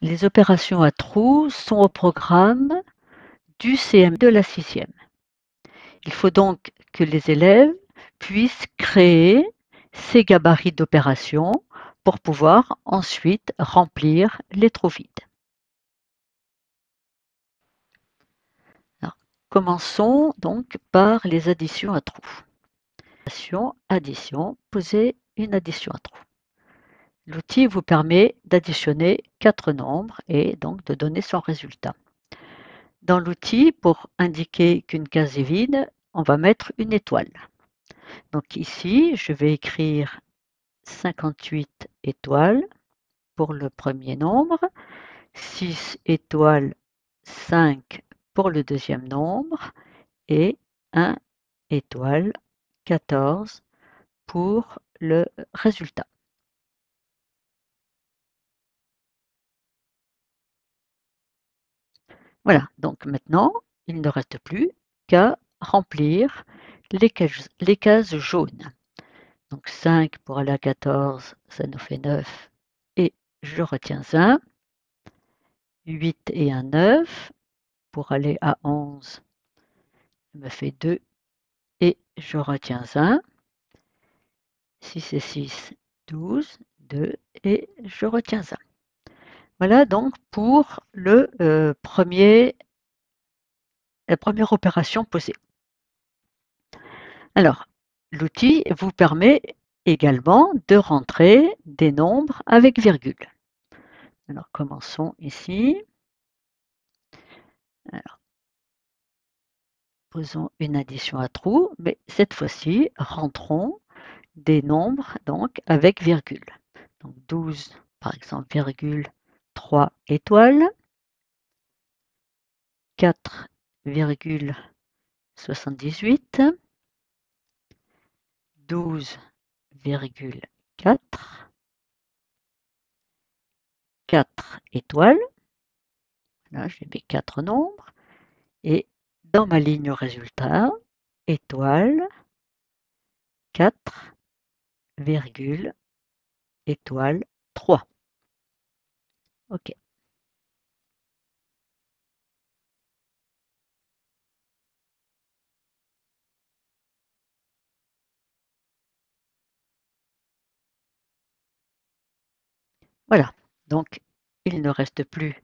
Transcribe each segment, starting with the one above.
Les opérations à trous sont au programme du CM de la 6e. Il faut donc que les élèves puissent créer ces gabarits d'opérations pour pouvoir ensuite remplir les trous vides. Alors, commençons donc par les additions à trous. Addition, poser une addition à trous. L'outil vous permet d'additionner 4 nombres et donc de donner son résultat. Dans l'outil, pour indiquer qu'une case est vide, on va mettre une étoile. Donc ici, je vais écrire 58 étoiles pour le premier nombre, 6 étoiles, 5 pour le deuxième nombre et 1 étoile, 14 pour le résultat. Voilà, donc maintenant, il ne reste plus qu'à remplir les cases jaunes. Donc 5 pour aller à 14, ça nous fait 9 et je retiens 1. 8 et un 9 pour aller à 11, ça me fait 2 et je retiens 1. 6 et 6, 12, 2 et je retiens 1. Voilà donc pour la première opération posée. Alors, l'outil vous permet également de rentrer des nombres avec virgule. Alors, commençons ici. Alors, posons une addition à trous, mais cette fois-ci, rentrons des nombres donc avec virgule. Donc 12, par exemple, virgule 3 étoiles, 4,78, 12,4, 4 étoiles. Là, j'ai mes 4 nombres. Et dans ma ligne résultat, étoile, 4, virgule, étoile, 3. OK. Voilà. Donc, il ne reste plus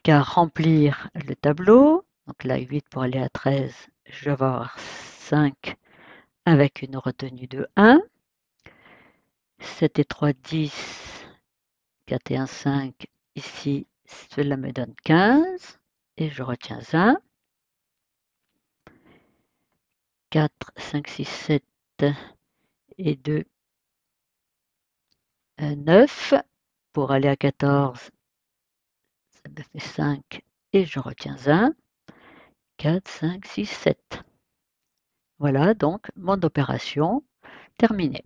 qu'à remplir le tableau. Donc là, 8 pour aller à 13, je vais avoir 5 avec une retenue de 1. 7 et 3, 10. 4 et 1, 5. Ici, cela me donne 15. Et je retiens 1. 4, 5, 6, 7 et 2, 9. Pour aller à 14, ça me fait 5 et je retiens 1. 4, 5, 6, 7. Voilà donc mon opération terminée.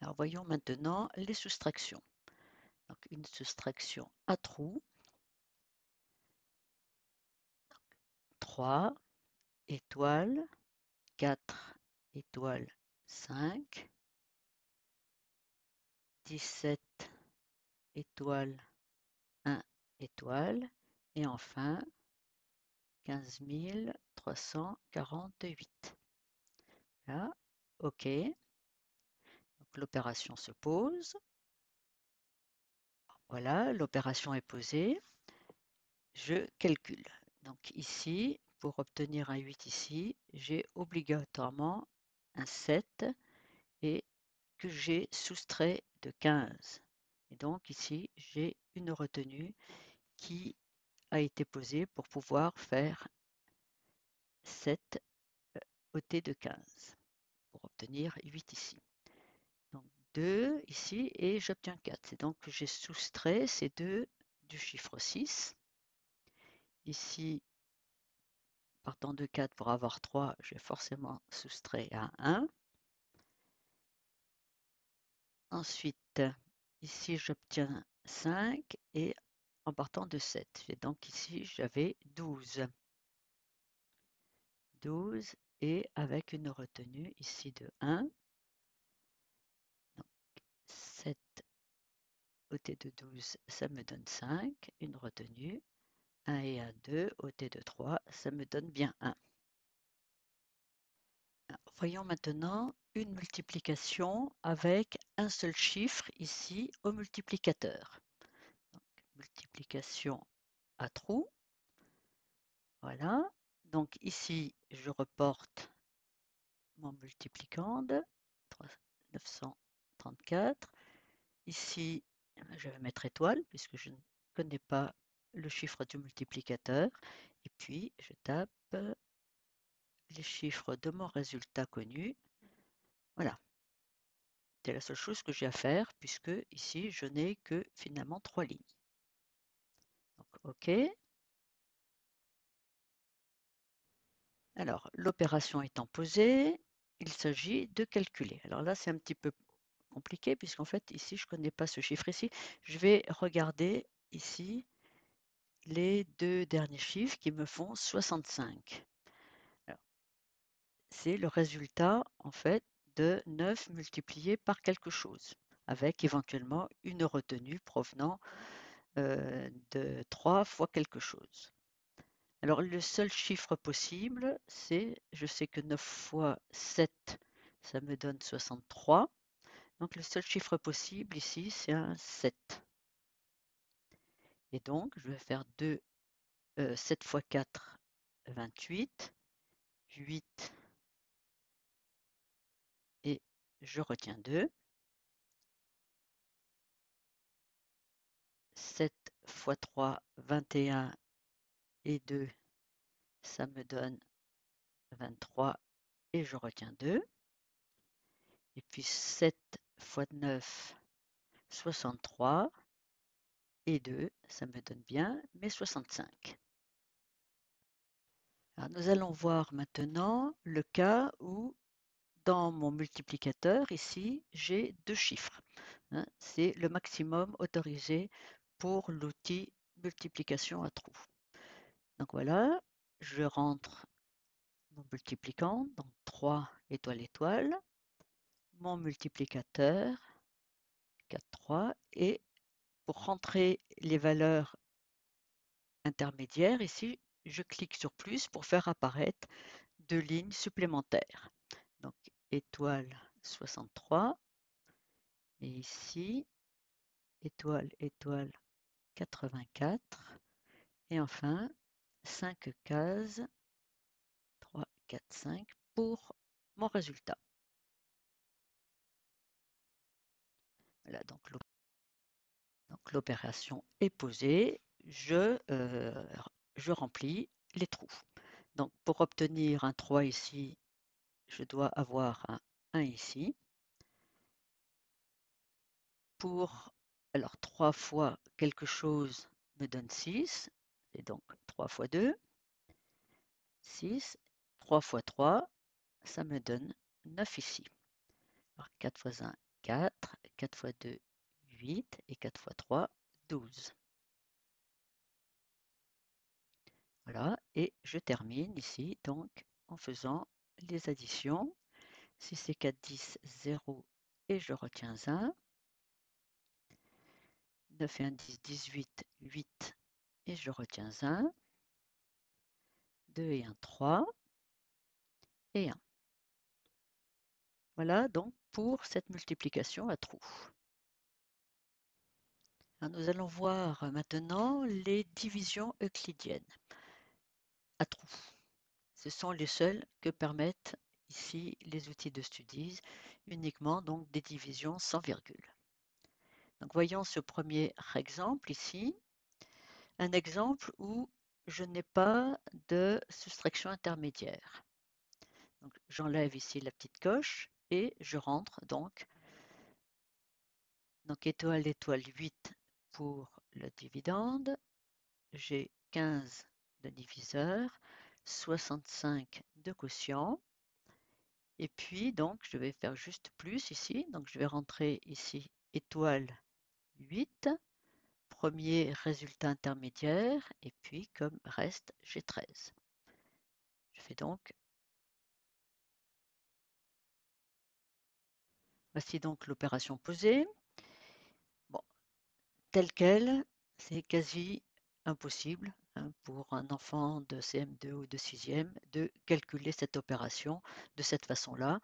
Alors voyons maintenant les soustractions. Donc une soustraction à trous. 3 étoiles, 4 étoiles, 5, 17 étoiles, 1 étoile, et enfin 15 348. Là, OK. Donc l'opération se pose. Voilà, l'opération est posée. Je calcule. Donc ici, pour obtenir un 8 ici, j'ai obligatoirement un 7 et que j'ai soustrait de 15. Et donc ici, j'ai une retenue qui a été posée pour pouvoir faire 7 ôté de 15 pour obtenir 8 ici. Donc 2 ici et j'obtiens 4. C'est donc que j'ai soustrait ces 2 du chiffre 6. Ici, partant de 4 pour avoir 3, j'ai forcément soustrait à 1. Ensuite, ici, j'obtiens 5 et en partant de 7. Et donc ici, j'avais 12. 12 et avec une retenue ici de 1. ôté de 12, ça me donne 5, une retenue. 1 et 1, 2, ôté de 3, ça me donne bien 1. Voyons maintenant une multiplication avec un seul chiffre ici au multiplicateur. Donc, multiplication à trous. Voilà. Donc ici, je reporte mon multiplicande, 934. Ici, je vais mettre étoile puisque je ne connais pas le chiffre du multiplicateur. Et puis, je tape les chiffres de mon résultat connu. Voilà. C'est la seule chose que j'ai à faire puisque ici, je n'ai que finalement 3 lignes. Donc, OK. Alors, l'opération étant posée, il s'agit de calculer. Alors là, c'est un petit peu compliqué puisqu'en fait, ici, je ne connais pas ce chiffre ici. Je vais regarder ici les deux derniers chiffres qui me font 65. C'est le résultat, en fait, de 9 multiplié par quelque chose, avec éventuellement une retenue provenant de 3 fois quelque chose. Alors, le seul chiffre possible, c'est, je sais que 9 fois 7, ça me donne 63. Donc, le seul chiffre possible ici, c'est un 7. Et donc, je vais faire 7 fois 4, 28. 8 et je retiens 2. 7 fois 3, 21 et 2, ça me donne 23 et je retiens 2. Et puis 7 fois 9, 63 et 2, ça me donne bien mes 65. Alors, nous allons voir maintenant le cas où dans mon multiplicateur, ici, j'ai 2 chiffres. Hein, c'est le maximum autorisé pour l'outil multiplication à trous. Donc voilà, je rentre mon multiplicand, donc 3 étoile étoile, mon multiplicateur, 4, 3, et pour rentrer les valeurs intermédiaires, ici, je clique sur plus pour faire apparaître 2 lignes supplémentaires. Donc étoile 63, et ici, étoile étoile 84, et enfin 5 cases, 3, 4, 5 pour mon résultat. Voilà, donc l'opération est posée, je remplis les trous. Donc pour obtenir un 3 ici, je dois avoir un 1 ici. Alors 3 fois quelque chose me donne 6, et donc 3 fois 2, 6, 3 fois 3, ça me donne 9 ici. Alors 4 fois 1, 4, 4 fois 2, 8, et 4 fois 3, 12. Voilà, et je termine ici donc en faisant les additions. 6 et 4, 10, 0, et je retiens 1. 9 et 1, 10, 18, 8, et je retiens 1. 2 et 1, 3, et 1. Voilà donc pour cette multiplication à trous. Alors, nous allons voir maintenant les divisions euclidiennes à trous. Ce sont les seules que permettent ici les outils de Studies, uniquement donc des divisions sans virgule. Donc voyons ce premier exemple ici, un exemple où je n'ai pas de soustraction intermédiaire. Donc j'enlève ici la petite coche et je rentre donc étoile étoile 8 pour le dividende, j'ai 15 de diviseur, 65 de quotient. Et puis, donc, je vais faire juste plus ici. Donc, je vais rentrer ici étoile 8, premier résultat intermédiaire, et puis comme reste, j'ai 13. Je fais donc, voici donc l'opération posée. Bon, tel quel, c'est quasi impossible hein, pour un enfant de CM2 ou de 6e de calculer cette opération de cette façon-là.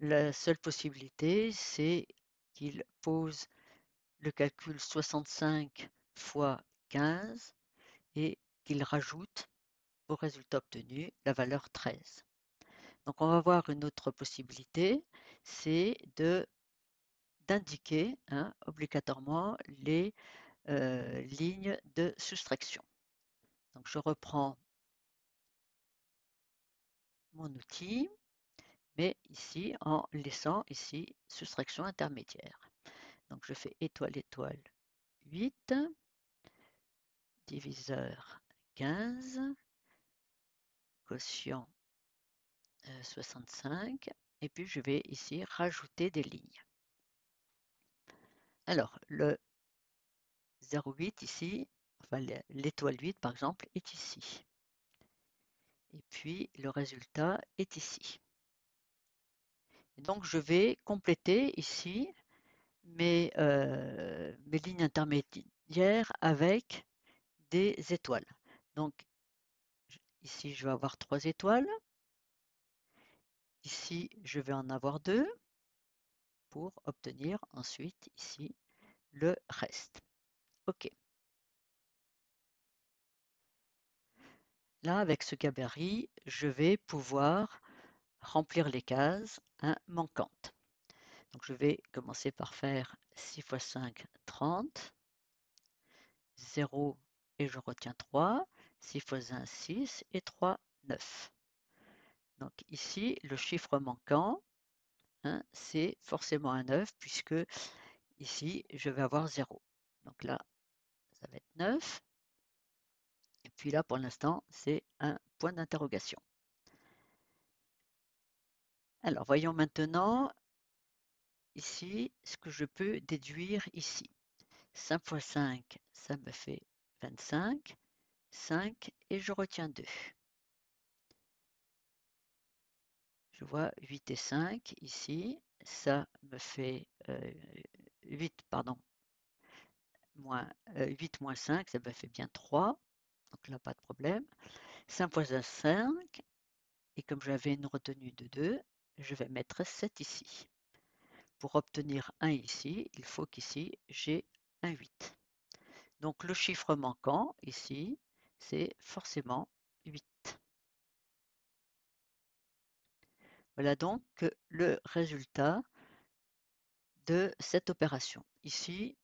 La seule possibilité, c'est qu'il pose le calcul 65 fois 15 et qu'il rajoute au résultat obtenu la valeur 13. Donc on va voir une autre possibilité, c'est d'indiquer hein, obligatoirement les lignes de soustraction. Donc je reprends mon outil, mais ici en laissant ici soustraction intermédiaire. Donc je fais étoile, étoile, 8, diviseur 15, quotient 65, et puis je vais ici rajouter des lignes. Alors le 0,8 ici, enfin l'étoile 8 par exemple, est ici. Et puis le résultat est ici. Et donc je vais compléter ici mes lignes intermédiaires avec des étoiles. Donc ici je vais avoir 3 étoiles. Ici je vais en avoir 2 pour obtenir ensuite ici le reste. OK. Là, avec ce gabarit, je vais pouvoir remplir les cases hein, manquantes. Donc, je vais commencer par faire 6 fois 5, 30. 0 et je retiens 3. 6 fois 1, 6 et 3, 9. Donc ici, le chiffre manquant, hein, c'est forcément un 9 puisque ici, je vais avoir 0. Donc là, ça va être 9. Et puis là, pour l'instant, c'est un point d'interrogation. Alors, voyons maintenant ici ce que je peux déduire ici. 5 fois 5, ça me fait 25. 5 et je retiens 2. Je vois 8 et 5 ici. Ça me fait 8, pardon, 8 moins 5, ça me fait bien 3. Donc là, pas de problème. 5 fois 5, et comme j'avais une retenue de 2, je vais mettre 7 ici. Pour obtenir 1 ici, il faut qu'ici, j'ai un 8. Donc le chiffre manquant ici, c'est forcément 8. Voilà donc le résultat de cette opération. Ici,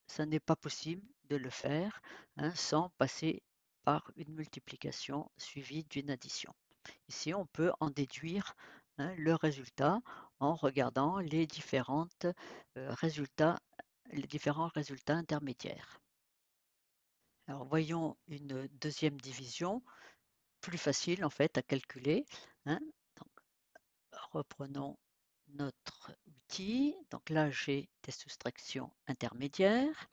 ça n'est pas possible de le faire hein, sans passer par une multiplication suivie d'une addition. Ici, on peut en déduire hein, le résultat en regardant les différents résultats intermédiaires. Alors, voyons une deuxième division, plus facile en fait à calculer. Hein. Donc, reprenons notre outil. Donc là, j'ai des soustractions intermédiaires.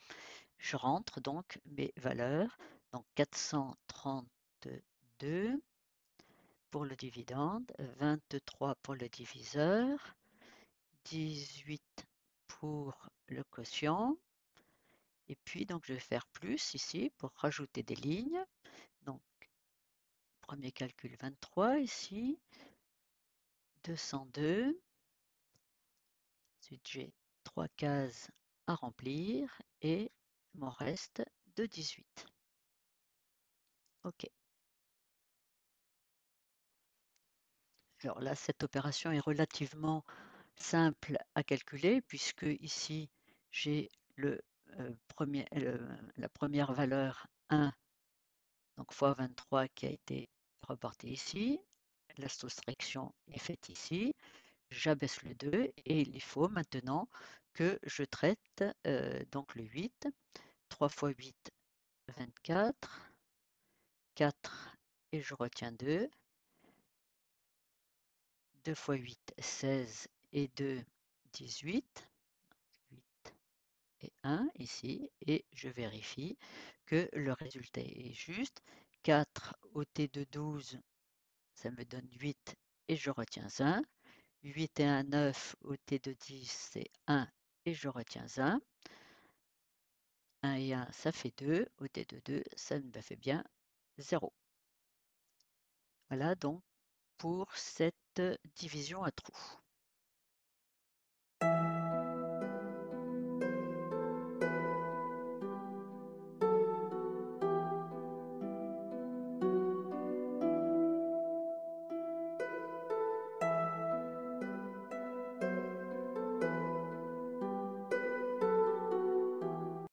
Je rentre donc mes valeurs. Donc 432 pour le dividende, 23 pour le diviseur, 18 pour le quotient. Et puis donc je vais faire plus ici pour rajouter des lignes. Donc premier calcul 23 ici, 202. Ensuite j'ai 3 cases à remplir et mon reste de 18. OK. Alors là, cette opération est relativement simple à calculer puisque ici, j'ai la première valeur 1, donc fois 23 qui a été reportée ici. La soustraction est faite ici. J'abaisse le 2 et il faut maintenant que je traite donc le 8. 3 fois 8, 24. 4 et je retiens 2. 2 fois 8, 16 et 2, 18. 8 et 1 ici et je vérifie que le résultat est juste. 4 ôté de 12, ça me donne 8 et je retiens 1. 8 et 1, 9 ôté de 10, c'est 1 et je retiens 1. 1 et 1, ça fait 2. Ôter de 2, ça me fait bien 0. Voilà donc pour cette division à trous.